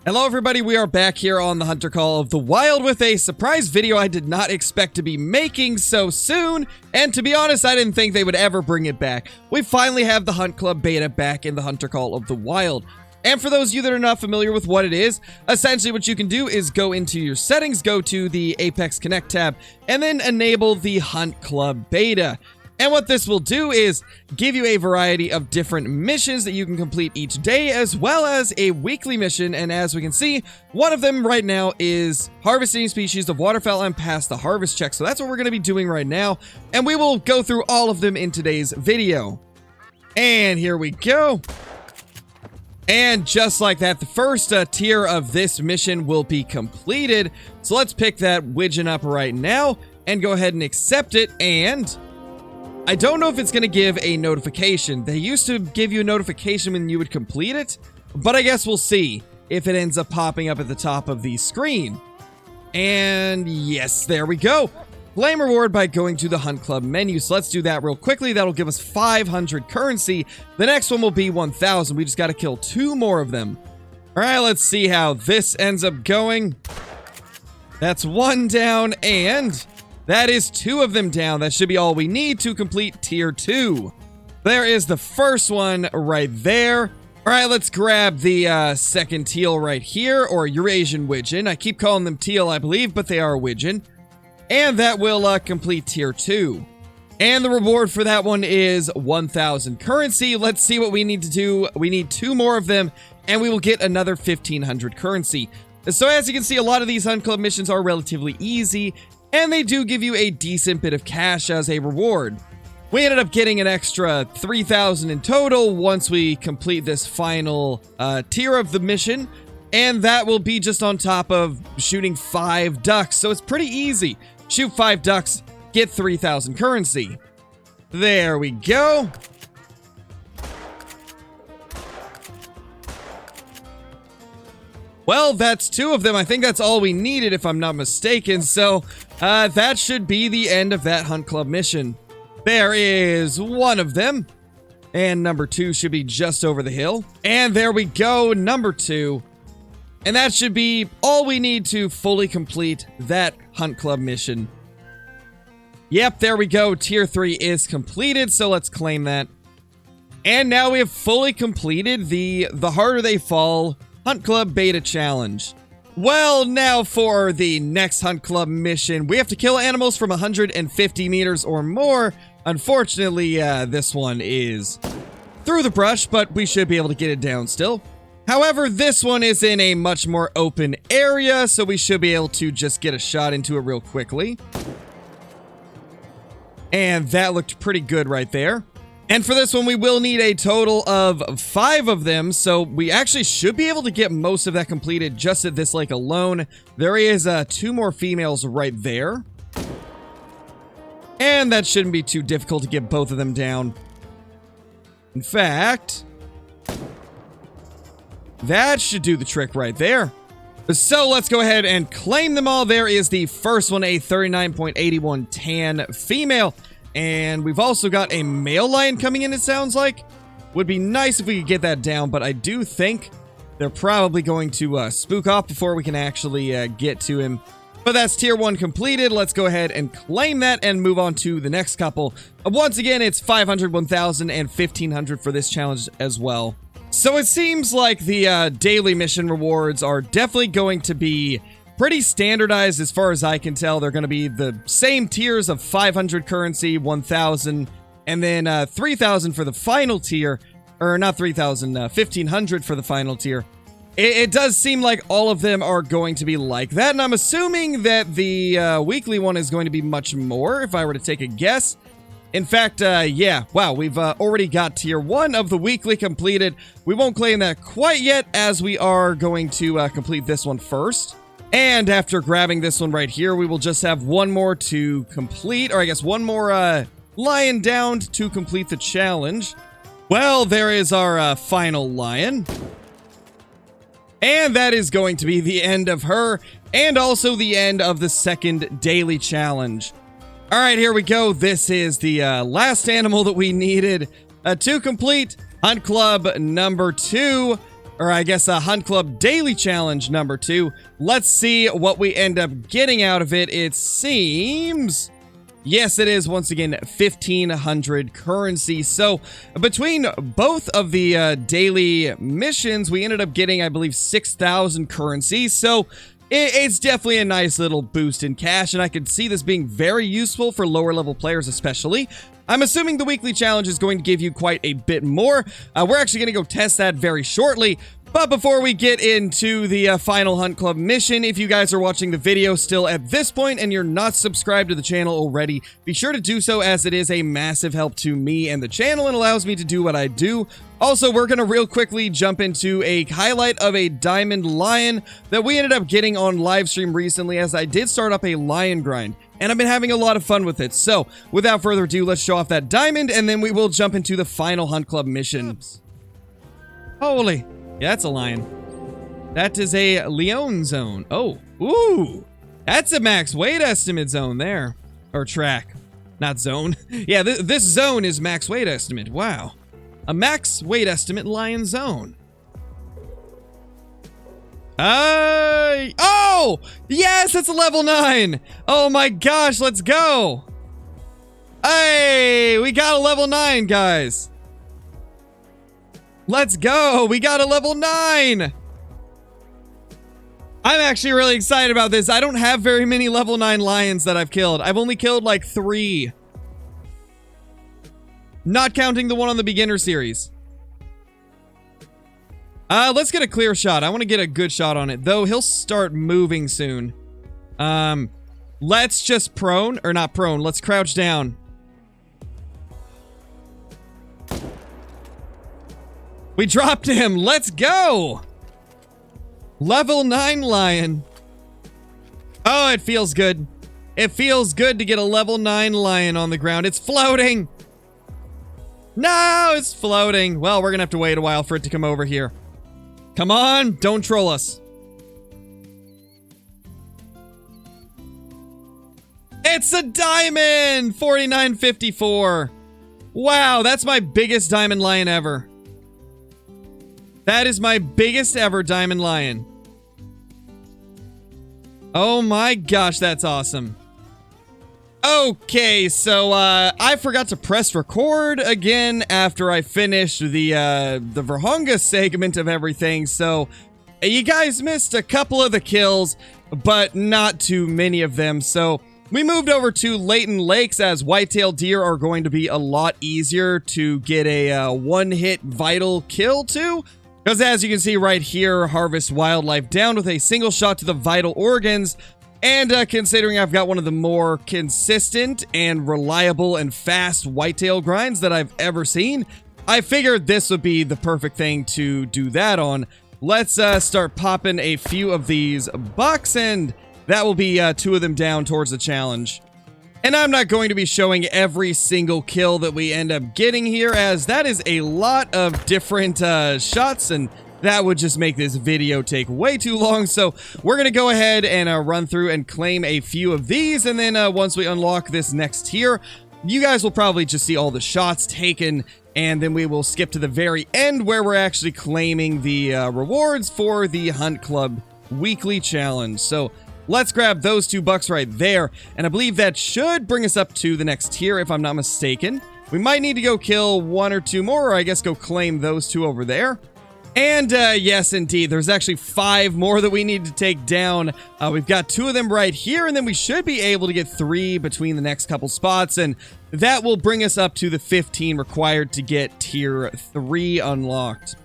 Hello everybody, we are back here on the Hunter Call of the Wild with a surprise video I did not expect to be making so soon, and to be honest, I didn't think they would ever bring it back. We finally have the Hunt Club beta back in the Hunter Call of the Wild. And for those of you that are not familiar with what it is, essentially what you can do is go into your settings, go to the Apex Connect tab, and then enable the Hunt Club beta. And what this will do is give you a variety of different missions that you can complete each day, as well as a weekly mission. And as we can see, one of them right now is harvesting species of waterfowl and pass the harvest check. So that's what we're going to be doing right now. And we will go through all of them in today's video. And here we go. And just like that, the first tier of this mission will be completed. So let's pick that widget up right now and go ahead and accept it. And I don't know if it's going to give a notification. They used to give you a notification when you would complete it, but I guess we'll see if it ends up popping up at the top of the screen. And yes, there we go. Claim reward by going to the Hunt Club menu. So let's do that real quickly. That'll give us 500 currency. The next one will be 1,000. We just got to kill 2 more of them. All right, let's see how this ends up going. That's 1 down, and that is 2 of them down. That should be all we need to complete tier 2. There is the first one right there. All right, let's grab the second teal right here, or Eurasian widgeon. I keep calling them teal, I believe, but they are a widgeon. And that will complete tier 2. And the reward for that one is 1,000 currency. Let's see what we need to do. We need 2 more of them, and we will get another 1,500 currency. So as you can see, a lot of these Hunt Club missions are relatively easy, and they do give you a decent bit of cash as a reward. We ended up getting an extra 3,000 in total once we complete this final tier of the mission. And that will be just on top of shooting 5 ducks. So it's pretty easy. Shoot 5 ducks, get 3,000 currency. There we go. Well, that's 2 of them. I think that's all we needed, if I'm not mistaken. So that should be the end of that Hunt Club mission. There is 1 of them. And number 2 should be just over the hill. And there we go, number 2. And that should be all we need to fully complete that Hunt Club mission. Yep, there we go. Tier 3 is completed, so let's claim that. And now we have fully completed the Harder They Fall Hunt Club Beta Challenge. Well, now for the next Hunt Club mission, we have to kill animals from 150 meters or more. Unfortunately, this one is through the brush, but we should be able to get it down still. However, this one is in a much more open area, so we should be able to just get a shot into it real quickly. And that looked pretty good right there. And for this one, we will need a total of 5 of them, so we actually should be able to get most of that completed just at this lake alone. There is 2 more females right there. And that shouldn't be too difficult to get both of them down. In fact, that should do the trick right there. So let's go ahead and claim them all. There is the first one, a 39.81 tan female. And we've also got a male lion coming in, it sounds like. Would be nice if we could get that down, but I do think they're probably going to spook off before we can actually get to him. But that's tier 1 completed. Let's go ahead and claim that and move on to the next couple. Once again, it's 500, 1,000, and 1,500 for this challenge as well. So it seems like the daily mission rewards are definitely going to be pretty standardized as far as I can tell. They're going to be the same tiers of 500 currency, 1,000, and then 3,000 for the final tier. Or not 3,000, 1,500 for the final tier. It does seem like all of them are going to be like that, and I'm assuming that the weekly one is going to be much more, if I were to take a guess. In fact, yeah, wow, we've already got tier 1 of the weekly completed. We won't claim that quite yet, as we are going to complete this one first. And after grabbing this one right here, we will just have 1 more to complete, or I guess 1 more lion downed to complete the challenge. Well, there is our final lion. And that is going to be the end of her, and also the end of the second daily challenge. All right, here we go. This is the last animal that we needed to complete Hunt Club number 2. or I guess Hunt Club Daily Challenge number 2. Let's see what we end up getting out of it. It seems... Yes, it is, once again, 1,500 currency. So, between both of the daily missions, we ended up getting, I believe, 6,000 currency. So, it's definitely a nice little boost in cash, and I could see this being very useful for lower-level players especially. I'm assuming the weekly challenge is going to give you quite a bit more. We're actually going to go test that very shortly. But before we get into the final Hunt Club mission, if you guys are watching the video still at this point and you're not subscribed to the channel already, be sure to do so, as it is a massive help to me and the channel and allows me to do what I do. Also, we're going to real quickly jump into a highlight of a diamond lion that we ended up getting on live stream recently, as I did start up a lion grind, and I've been having a lot of fun with it. So, without further ado, let's show off that diamond, and then we will jump into the final Hunt Club mission. Holy... Yeah, that's a lion. That is a Leon zone. Oh, ooh. That's a max weight estimate zone there. Or track. Not zone. Yeah, this zone is max weight estimate. Wow. A max weight estimate lion zone. Oh! Yes, it's a level 9! Oh my gosh, let's go! Hey, we got a level 9, guys. Let's go! We got a level 9! I'm actually really excited about this. I don't have very many level 9 lions that I've killed. I've only killed like 3. Not counting the one on the beginner series. Let's get a clear shot. I want to get a good shot on it. Though he'll start moving soon. Let's just prone. Or not prone. Let's crouch down. We dropped him. Let's go. Level 9 lion. Oh, it feels good. It feels good to get a level 9 lion on the ground. It's floating. No, it's floating. Well, we're going to have to wait a while for it to come over here. Come on. Don't troll us. It's a diamond. 49.54. Wow, that's my biggest diamond lion ever. That is my biggest ever diamond lion. Oh my gosh, that's awesome. Okay, so I forgot to press record again after I finished the Verhonga segment of everything. So you guys missed a couple of the kills, but not too many of them. So we moved over to Layton Lakes, as whitetail deer are going to be a lot easier to get a one-hit vital kill to. Because as you can see right here, harvest wildlife down with a single shot to the vital organs. And considering I've got one of the more consistent and reliable and fast whitetail grinds that I've ever seen, I figured this would be the perfect thing to do that on. Let's start popping a few of these bucks, and that will be 2 of them down towards the challenge. And I'm not going to be showing every single kill that we end up getting here, as that is a lot of different shots, and that would just make this video take way too long. So we're going to go ahead and run through and claim a few of these, and then once we unlock this next tier, you guys will probably just see all the shots taken, and then we will skip to the very end where we're actually claiming the rewards for the Hunt Club Weekly Challenge. So let's grab those 2 bucks right there, and I believe that should bring us up to the next tier, if I'm not mistaken. We might need to go kill 1 or 2 more, or I guess go claim those 2 over there. And yes, indeed, there's actually 5 more that we need to take down. We've got 2 of them right here, and then we should be able to get 3 between the next couple spots, and that will bring us up to the 15 required to get tier 3 unlocked.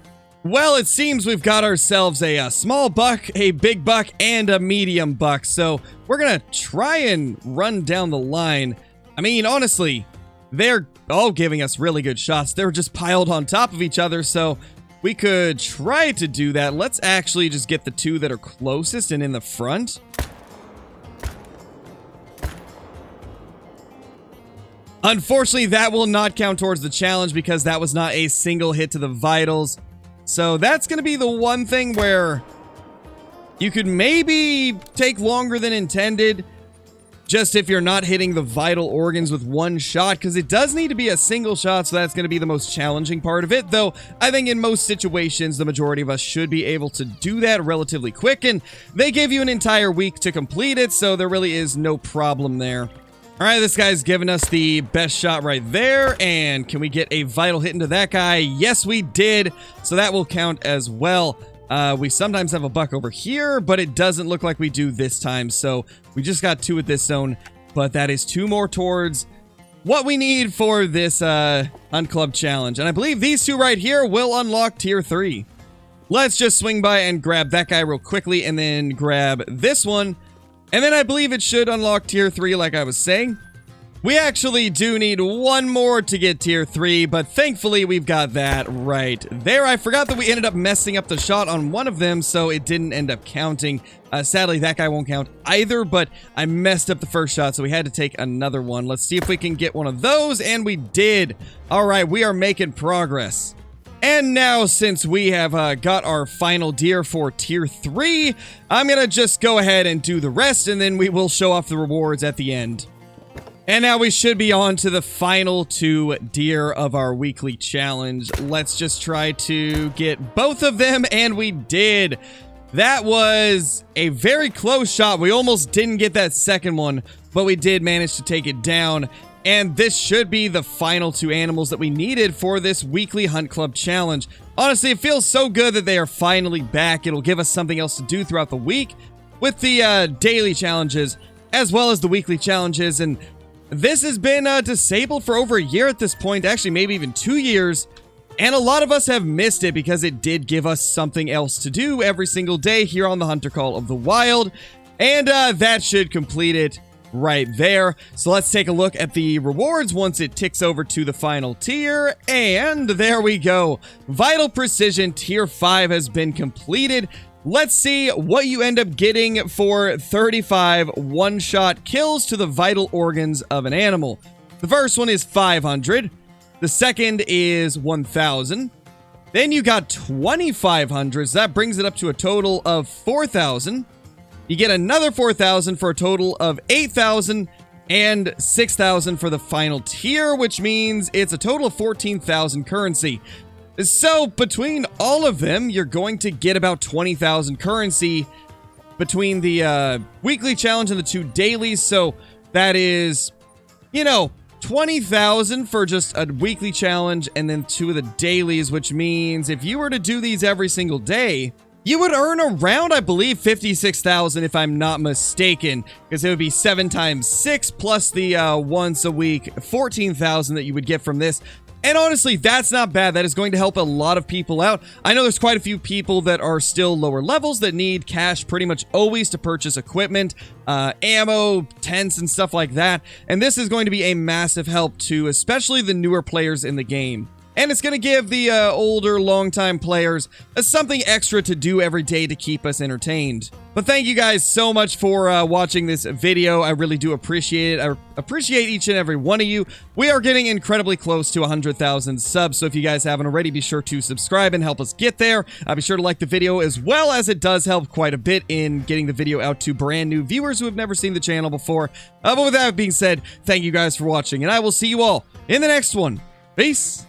Well, it seems we've got ourselves a small buck, a big buck, and a medium buck. So we're going to try and run down the line. I mean, honestly, they're all giving us really good shots. They're just piled on top of each other. So we could try to do that. Let's actually just get the 2 that are closest and in the front. Unfortunately, that will not count towards the challenge because that was not a single hit to the vitals. So that's going to be the one thing where you could maybe take longer than intended. just if you're not hitting the vital organs with one shot, because it does need to be a single shot, so that's going to be the most challenging part of it, though I think in most situations the majority of us should be able to do that relatively quick, and they give you an entire week to complete it, so there really is no problem there. Alright, this guy's giving us the best shot right there, and can we get a vital hit into that guy? Yes, we did, so that will count as well. We sometimes have a buck over here, but it doesn't look like we do this time, so we just got 2 at this zone, but that is 2 more towards what we need for this Hunt Club challenge, and I believe these 2 right here will unlock tier 3. Let's just swing by and grab that guy real quickly, and then grab this one. And then I believe it should unlock tier 3 like I was saying. We actually do need 1 more to get tier 3, but thankfully we've got that right there. I forgot that we ended up messing up the shot on one of them, so it didn't end up counting. Sadly, that guy won't count either, but I messed up the first shot, so we had to take another one. Let's see if we can get one of those, and we did. All right, we are making progress. And now, since we have got our final deer for tier 3, I'm going to just go ahead and do the rest, and then we will show off the rewards at the end. And now we should be on to the final 2 deer of our weekly challenge. Let's just try to get both of them, and we did. That was a very close shot. We almost didn't get that second one, but we did manage to take it down. And this should be the final 2 animals that we needed for this weekly Hunt Club challenge. Honestly, it feels so good that they are finally back. It'll give us something else to do throughout the week with the daily challenges as well as the weekly challenges. And this has been disabled for over a year at this point, actually maybe even 2 years. And a lot of us have missed it because it did give us something else to do every single day here on the Hunter Call of the Wild. And that should complete it right there. So let's take a look at the rewards once it ticks over to the final tier, and there we go. Vital Precision tier 5 has been completed. Let's see what you end up getting for 35 one-shot kills to the vital organs of an animal. The first one is 500. The second is 1,000. Then you got 2,500. So that brings it up to a total of 4,000. You get another 4,000 for a total of 8,000 and 6,000 for the final tier, which means it's a total of 14,000 currency. So between all of them, you're going to get about 20,000 currency between the weekly challenge and the 2 dailies. So that is, 20,000 for just a weekly challenge and then 2 of the dailies, which means if you were to do these every single day, you would earn around, I believe, 56,000 if I'm not mistaken, because it would be 7 times 6 plus the once a week 14,000 that you would get from this. And honestly, that's not bad. That is going to help a lot of people out. I know there's quite a few people that are still lower levels that need cash pretty much always to purchase equipment, ammo, tents, and stuff like that. And this is going to be a massive help to especially the newer players in the game. And it's going to give the older, long-time players something extra to do every day to keep us entertained. But thank you guys so much for watching this video. I really do appreciate it. I appreciate each and every one of you. We are getting incredibly close to 100,000 subs, so if you guys haven't already, be sure to subscribe and help us get there. Be sure to like the video as well, as it does help quite a bit in getting the video out to brand new viewers who have never seen the channel before. But with that being said, thank you guys for watching, and I will see you all in the next one. Peace!